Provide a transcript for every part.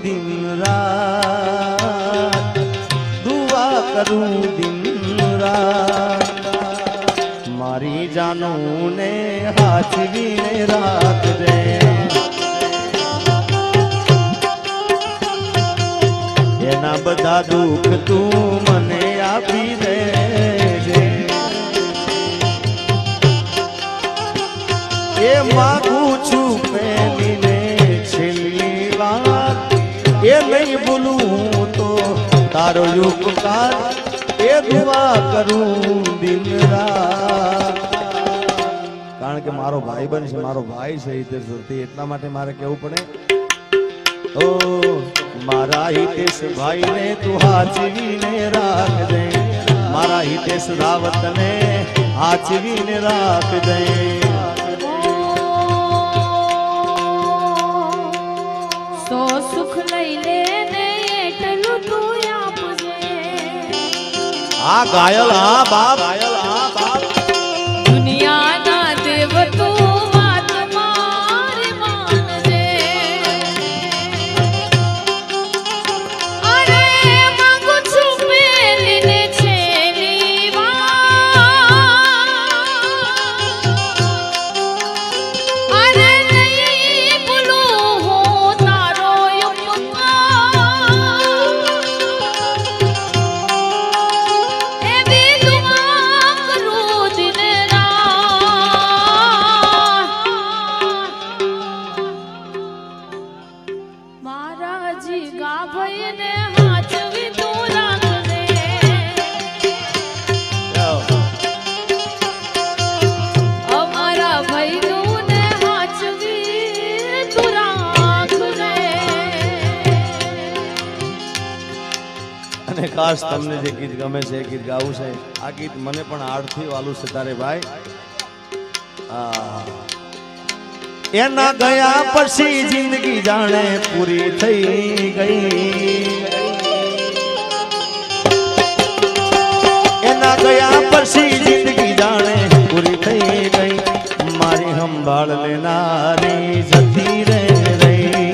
दिन रात दुआ करूं दिन रात मारी जानू ने हाचवी ने रात दे एना बधा दुख तू मने आपी दे ए मागू छू पहली ने छेली बात ए नहीं बोलूं तो तारो उपकार ए दुआ करूं दिन रात कारण के मारो भाई बन छे मारो भाई छे हितेश એટલા માટે મારે કેવું પડે ओ मारा हितेश भाई ने तू हाचवी ने राख दे मारा हितेश रावत ने हाचवी ने राख दे सो सुख लई ले ने एटलू तू आपजे आ गायल हां बाप गायल हां बाप दुनिया ना देव तू बात मार मान दे अरे मांगू छू पेली ने छेली अरे नहीं बोलू हो तारो उपकार ए भी दुआ करूं दिन रात महाराजी गाभई ने हाचवी तू राख दे અમારા ભઈનું ને હાચવી તું રાખ દે અને ખાસ તમને જે ગીત ગમે છે ગીત ગાવું છે આ ગીત મને પણ આડથી વાલું છે તારે ભાઈ એના ગયા પછી જિંદગી જાણે પૂરી થઈ ગઈ એના ગયા પછી જિંદગી જાણે પૂરી થઈ ગઈ મારી સંભાળ લેનારી જતી રે રહી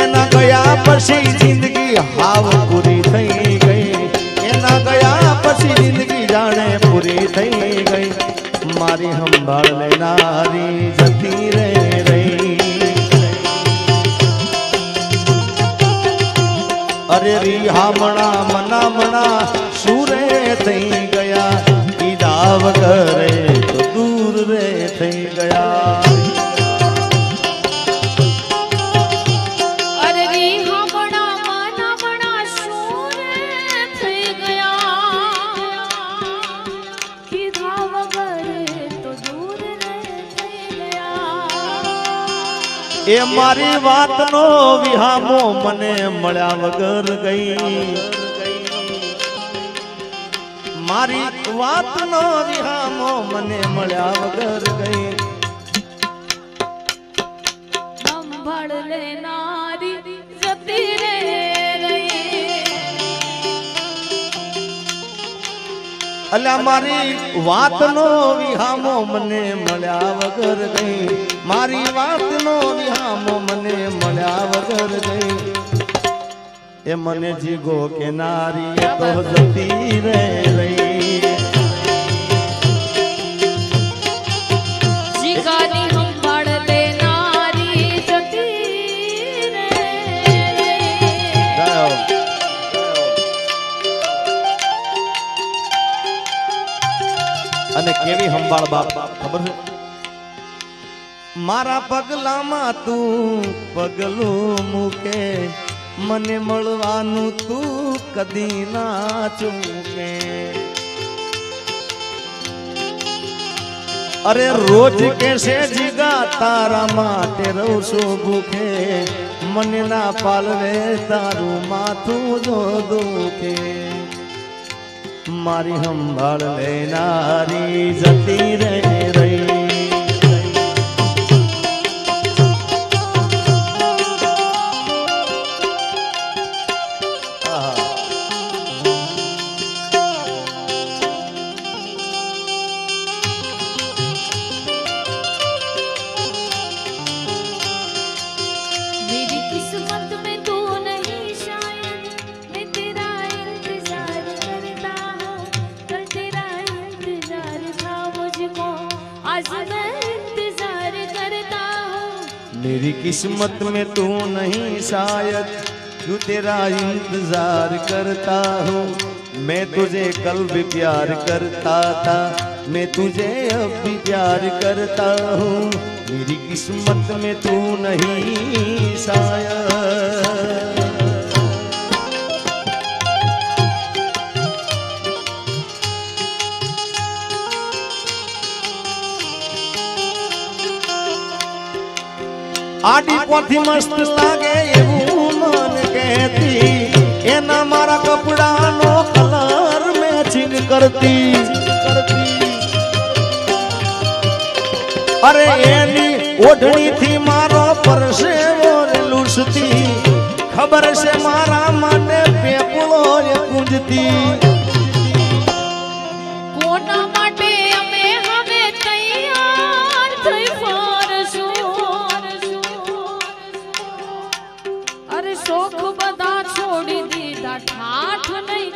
એના ગયા પછી જિંદગી હાવ પૂરી થઈ ગઈ એના ગયા પછી જિંદગી જાણે પૂરી થઈ ગઈ મારી સંભાળ લેનારી જતી રે રહી અરે રી હામણા મનામણા સુરે થઈ ગયા કીધા વગરે તો દૂર રે થઈ ગયા અરે રી હમણા મનામણા શૂરે થઈ ગયા કીધા વગર તો દૂર રે થઈ ગયા એ મારી વાતનો વિહામો મને મળ્યા વગર ગઈ મારી વાતનો વિહામો મને મળ્યા વગર ગઈ સંભાળ લેનારી જતી રે રહી અલ્યા મારી વાતનો વિહામો મને મળ્યા વગર ગઈ મારી વાતનો વિહામો મને મળ્યા વગર ગઈ એ મને જીગો કે નારી એ તો જતી રે રહી જીગાની સંભાળ લેનારી જતી રે અને કેવી સંભાળ બાપ ખબર છે મારા પગલામાં તું પગલું મૂકે મને મળવાનું તું કદી ના ચૂકે અરે રોજ કેસે જીગા તારા માટે રહું છું ભૂખે મને ના પાલવે તારું માથું જો દુખે મારી સંભાળ લેનારી જતી રે રહી आज मैं इंतजार करता हूँ। मेरी किस्मत में तू नहीं शायद, क्यों तेरा इंतजार करता हूँ। मैं तुझे कल भी प्यार करता था, मैं तुझे अब भी प्यार करता हूँ। मेरी किस्मत में तू नहीं शायद। आडी पोथी मस्त लागे એવું મન કહેતી, એના મારા કપડાનો કલર મેચિંગ કરતી। અરે એની ઓઢણીથી મારો પરસેવો લૂસતી, ખબર છે મારા માટે પેપળો ગુંજતી। કોના માટે અમે હવે તૈયાર થઈ ફરશું? અરે શોખ બધા છોડી દીધા, ઠાઠ નહીં